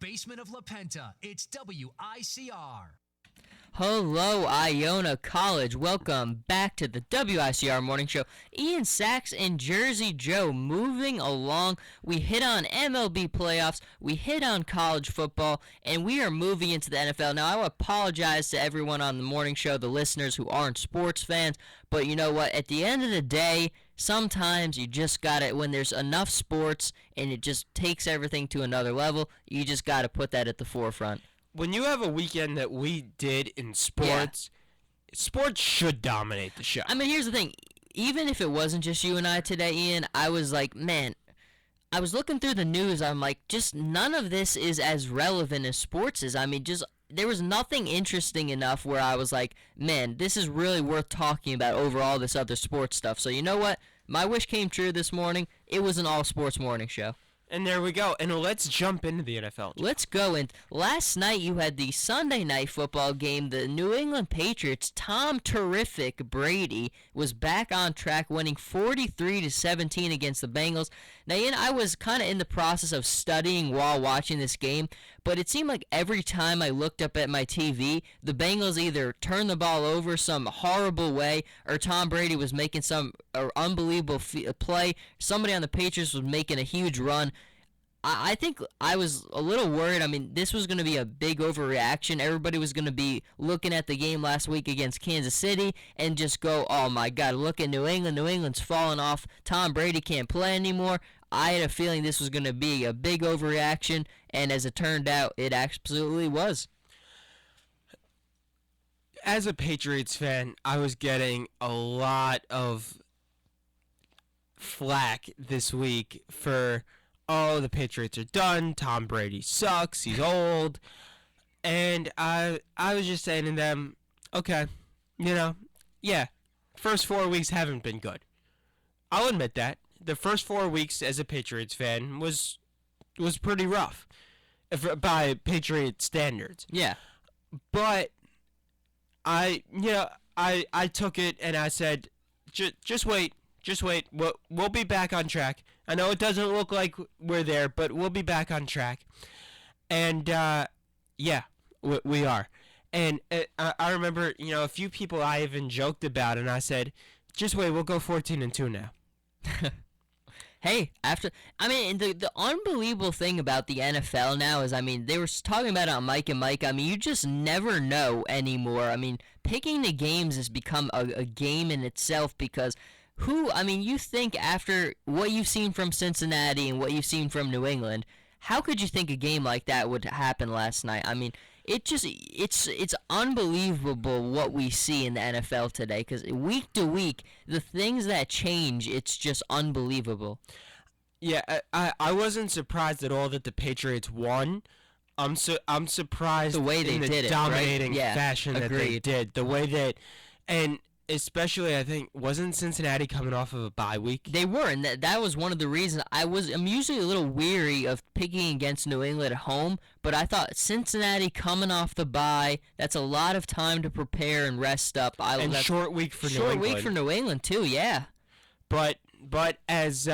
basement of La Penta, it's WICR. Hello, Iona College. Welcome back to the WICR Morning Show. Ian Sachs and Jersey Joe moving along. We hit on MLB playoffs, we hit on college football, and we are moving into the NFL. Now, I apologize to everyone on the morning show, the listeners who aren't sports fans, but you know what? At the end of the day, sometimes you just gotta, when there's enough sports and it just takes everything to another level, you just gotta put that at the forefront. When you have a weekend that we did in sports, sports should dominate the show. I mean, here's the thing. Even if it wasn't just you and I today, Ian, I was like, man, I was looking through the news. I'm like, just none of this is as relevant as sports is. I mean, just there was nothing interesting enough where I was like, man, this is really worth talking about over all this other sports stuff. So you know what? My wish came true this morning. It was an all-sports morning show. And there we go. And let's jump into the NFL. Let's go. And last night you had the Sunday night football game. The New England Patriots, Tom Terrific Brady, was back on track, winning 43-17 against the Bengals. Now, Ian, I was kind of in the process of studying while watching this game, but it seemed like every time I looked up at my TV, the Bengals either turned the ball over some horrible way, or Tom Brady was making some unbelievable play. Somebody on the Patriots was making a huge run. I think I was a little worried. I mean, this was going to be a big overreaction. Everybody was going to be looking at the game last week against Kansas City and just go, oh my God, look at New England. New England's falling off. Tom Brady can't play anymore. I had a feeling this was going to be a big overreaction, and as it turned out, it absolutely was. As a Patriots fan, I was getting a lot of flack this week for, oh, the Patriots are done, Tom Brady sucks, he's old. And I was just saying to them, okay, first 4 weeks haven't been good. I'll admit that. The first 4 weeks as a Patriots fan was pretty rough by Patriot standards. Yeah. But I took it and I said, just wait. We'll be back on track. I know it doesn't look like we're there, but we'll be back on track. And, we are. And I remember, a few people I even joked about, and I said, just wait, we'll go 14-2 now. Hey, the unbelievable thing about the NFL now is, they were talking about it on Mike and Mike. You just never know anymore. Picking the games has become a game in itself because you think after what you've seen from Cincinnati and what you've seen from New England, how could you think a game like that would happen last night? It's unbelievable what we see in the NFL today because week to week, the things that change, it's just unbelievable. Yeah, I wasn't surprised at all that the Patriots won. I'm surprised the way they did it, dominating right? Yeah, fashion that they did. The way that, and especially, I think, wasn't Cincinnati coming off of a bye week? They were, and that was one of the reasons I'm usually a little weary of picking against New England at home, but I thought Cincinnati coming off the bye, that's a lot of time to prepare and rest up. Short week for New England. Short week for New England, too, yeah. But as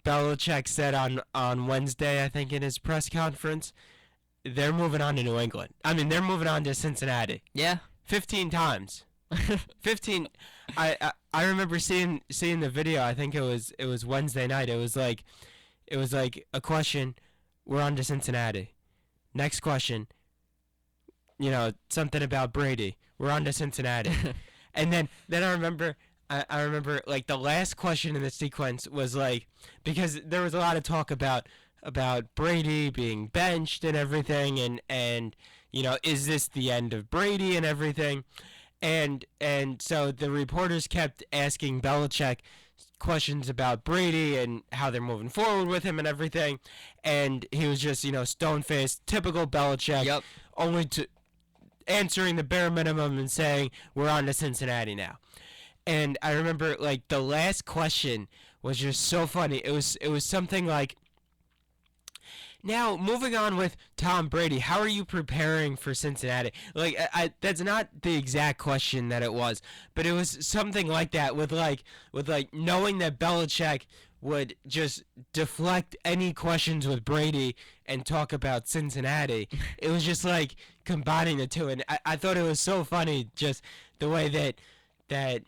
Belichick said on Wednesday, I think, in his press conference, they're moving on to New England. They're moving on to Cincinnati. Yeah. 15 times. 15. I remember seeing the video. I think it was Wednesday night. It was like a question. We're on to Cincinnati. Next question. Something about Brady. We're on to Cincinnati. And then I remember like the last question in the sequence was like, because there was a lot of talk about Brady being benched and everything, and is this the end of Brady and everything? And so the reporters kept asking Belichick questions about Brady and how they're moving forward with him and everything. And he was just, stone-faced, typical Belichick, yep. Only to answering the bare minimum and saying, we're on to Cincinnati now. And I remember, like, the last question was just so funny. It was something like, now, moving on with Tom Brady, how are you preparing for Cincinnati? Like, that's not the exact question that it was, but it was something like that with knowing that Belichick would just deflect any questions with Brady and talk about Cincinnati. It was just like combining the two, and I thought it was so funny just the way that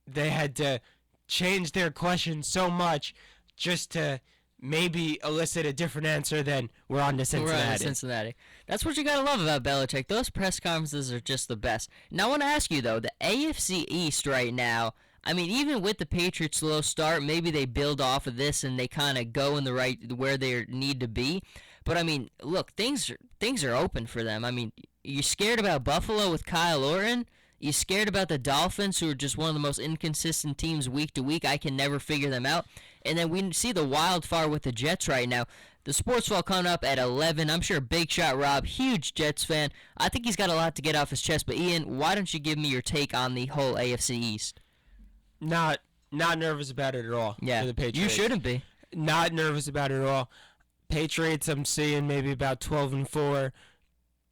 they had to change their questions so much just to maybe elicit a different answer than we're on to Cincinnati. We're on to Cincinnati. That's what you gotta love about Belichick. Those press conferences are just the best. Now I want to ask you though, the AFC East right now. I mean, even with the Patriots' slow start, maybe they build off of this and they kind of go in the right where they need to be. But I mean, look, things are open for them. I mean, you scared about Buffalo with Kyle Orton? You scared about the Dolphins, who are just one of the most inconsistent teams week to week? I can never figure them out. And then we see the wildfire with the Jets right now. The Sports Ball coming up at 11. I'm sure Big Shot Rob, huge Jets fan. I think he's got a lot to get off his chest. But Ian, why don't you give me your take on the whole AFC East? Not nervous about it at all. Yeah, for the Patriots. You shouldn't be. Not nervous about it at all. Patriots, I'm seeing maybe about 12-4.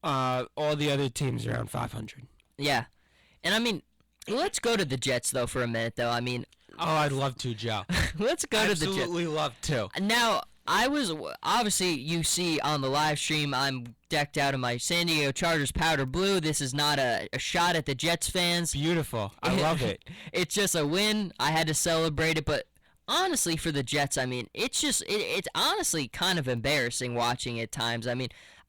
All the other teams around 500. Yeah, and I mean, let's go to the Jets though for a minute though. I mean, oh, I'd love to, Joe. Let's go to the Jets. Absolutely love to. Now, I was obviously you see on the live stream I'm decked out in my San Diego Chargers powder blue. This is not a shot at the Jets fans. Beautiful. I love it. It's just a win. I had to celebrate it, but honestly for the Jets, I mean, it's honestly kind of embarrassing watching at times. I mean,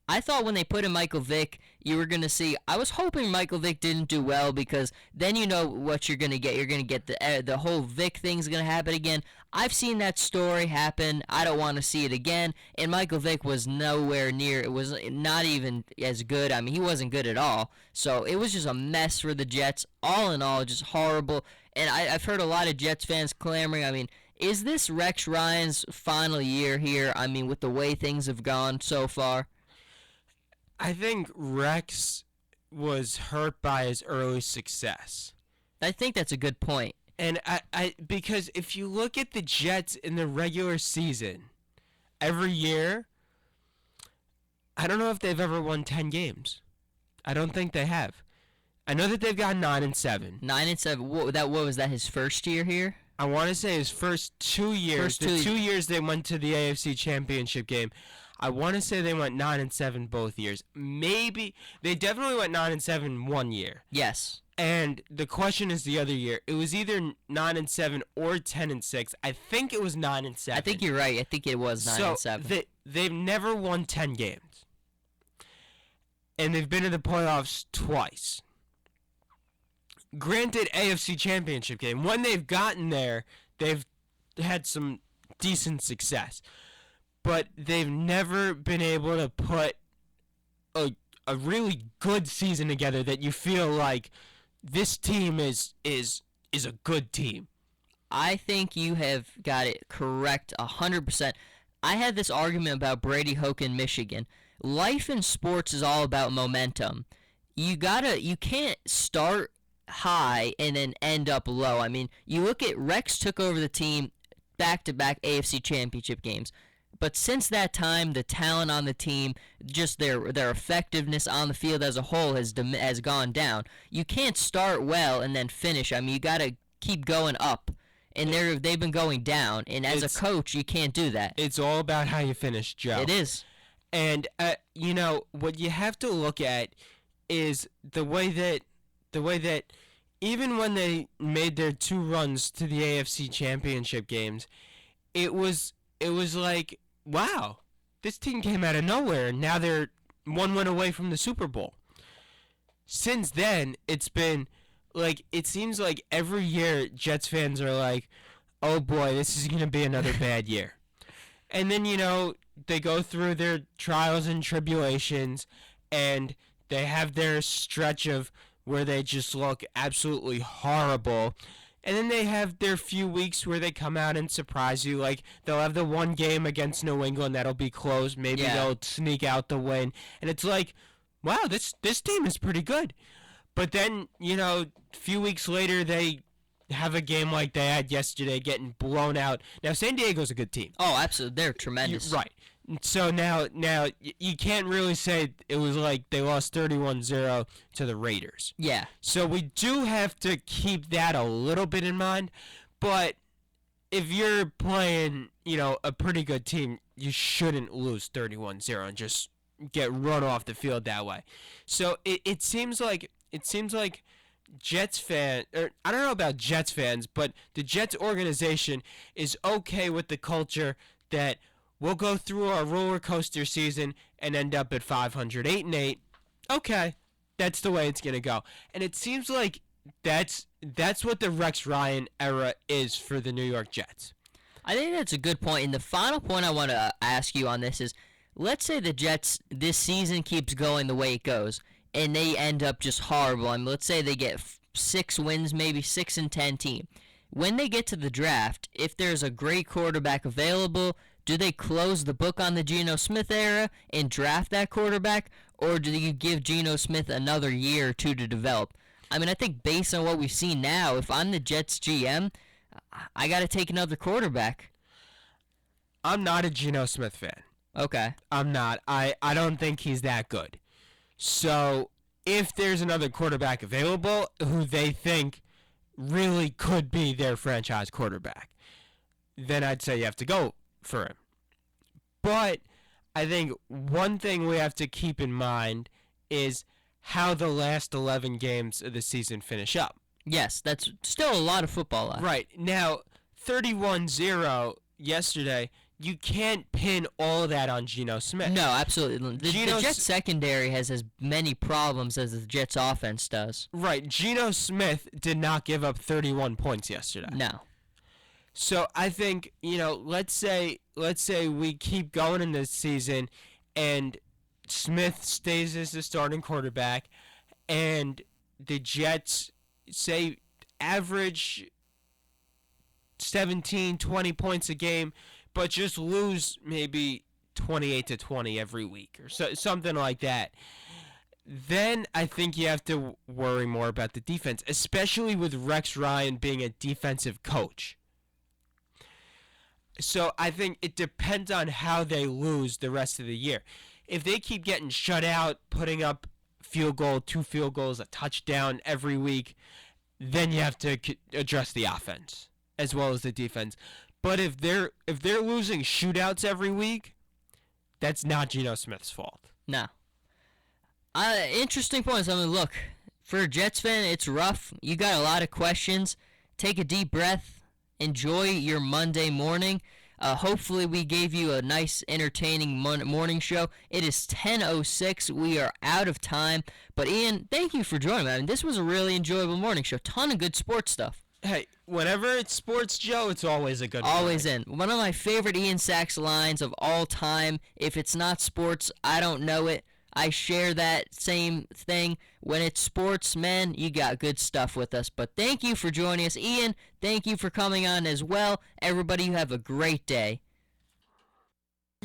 I thought when they put in Michael Vick, you were going to see. I was hoping Michael Vick didn't do well because then you know what you're going to get. You're going to get the whole Vick thing's going to happen again. I've seen that story happen. I don't want to see it again. And Michael Vick was nowhere near. It was not even as good. I mean, he wasn't good at all. So it was just a mess for the Jets. All in all, just horrible. And I've heard a lot of Jets fans clamoring. I mean, is this Rex Ryan's final year here? I mean, with the way things have gone so far. I think Rex was hurt by his early success. I think that's a good point. And I because if you look at the Jets in the regular season, every year, I don't know if they've ever won 10 games. I don't think they have. I know that they've got 9-7. 9-7. What was that? His first year here? I want to say his first 2 years. The 2 years they went to the AFC Championship game. I want to say they went 9-7 both years. Maybe they definitely went 9-7 one year. Yes. And the question is the other year. It was either 9-7 or 10-6. I think it was 9-7. I think you're right. I think it was 9-7. So they've never won 10 games, and they've been in the playoffs twice. Granted, AFC Championship game. When they've gotten there, they've had some decent success. But they've never been able to put a really good season together that you feel like this team is a good team. I think you have got it correct 100%. I had this argument about Brady Hoke in Michigan. Life in sports is all about momentum. You can't start high and then end up low. I mean, you look at Rex took over the team back-to-back AFC Championship games. But since that time, the talent on the team, just their effectiveness on the field as a whole has gone down. You can't start well and then finish. I mean, you got to keep going up, and they've been going down. And as a coach, you can't do that. It's all about how you finish, Joe. It is. And what you have to look at is the way that even when they made their 2 runs to the AFC Championship games, it was like, wow, this team came out of nowhere, and now they're 1 win away from the Super Bowl. Since then, it's been, like, it seems like every year Jets fans are like, oh boy, this is going to be another bad year. And then, they go through their trials and tribulations, and they have their stretch of where they just look absolutely horrible. And then they have their few weeks where they come out and surprise you. Like, they'll have the one game against New England that'll be close. Maybe they'll sneak out the win. And it's like, wow, this team is pretty good. But then, a few weeks later, they have a game like they had yesterday, getting blown out. Now, San Diego's a good team. Oh, absolutely. They're tremendous. Right. So now you can't really say it was like they lost 31-0 to the Raiders. Yeah. So we do have to keep that a little bit in mind, but if you're playing, a pretty good team, you shouldn't lose 31-0 and just get run off the field that way. So it seems like Jets fan, or I don't know about Jets fans, but the Jets organization is okay with the culture that we'll go through our roller coaster season and end up at 500, 8-8. Okay, that's the way it's gonna go. And it seems like that's what the Rex Ryan era is for the New York Jets. I think that's a good point. And the final point I want to ask you on this is, let's say the Jets this season keeps going the way it goes, and they end up just horrible. I mean, let's say they get 6 wins, maybe 6-10 team. When they get to the draft, if there's a great quarterback available, do they close the book on the Geno Smith era and draft that quarterback, or do you give Geno Smith another year or two to develop? I mean, I think based on what we've seen now, if I'm the Jets GM, I got to take another quarterback. I'm not a Geno Smith fan. Okay. I'm not. I don't think he's that good. So if there's another quarterback available who they think really could be their franchise quarterback, then I'd say you have to go for him. But I think one thing we have to keep in mind is how the last 11 games of the season finish up. Yes, that's still a lot of football left. Right. Now, 31-0 yesterday, you can't pin all of that on Geno Smith. No, absolutely. The Jets secondary has as many problems as the Jets offense does. Right. Geno Smith did not give up 31 points yesterday. No. So I think, let's say we keep going in this season and Smith stays as the starting quarterback and the Jets say average 17, 20 points a game, but just lose maybe 28-20 every week or something like that. Then I think you have to worry more about the defense, especially with Rex Ryan being a defensive coach. So I think it depends on how they lose the rest of the year. If they keep getting shut out, putting up field goal, 2 field goals, a touchdown every week, then you have to address the offense as well as the defense. But if they're losing shootouts every week, that's not Geno Smith's fault. No. Interesting points. I mean, look, for a Jets fan, it's rough. You got a lot of questions. Take a deep breath. Enjoy your Monday morning. Hopefully we gave you a nice, entertaining morning show. It is 10:06. We are out of time. But, Ian, thank you for joining me. I mean, this was a really enjoyable morning show. Ton of good sports stuff. Hey, whenever it's sports, Joe, it's always a good Always in. One of my favorite Ian Sachs lines of all time, if it's not sports, I don't know it. I share that same thing. When it's sports, man, you got good stuff with us. But thank you for joining us. Ian, thank you for coming on as well. Everybody, you have a great day.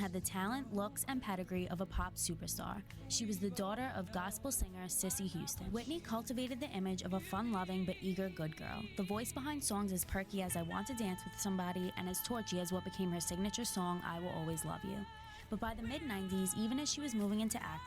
Had the talent, looks, and pedigree of a pop superstar. She was the daughter of gospel singer Sissy Houston. Whitney cultivated the image of a fun-loving but eager good girl. The voice behind songs as perky as I Want to Dance with Somebody and as torchy as what became her signature song, I Will Always Love You. But by the mid-90s, even as she was moving into acting,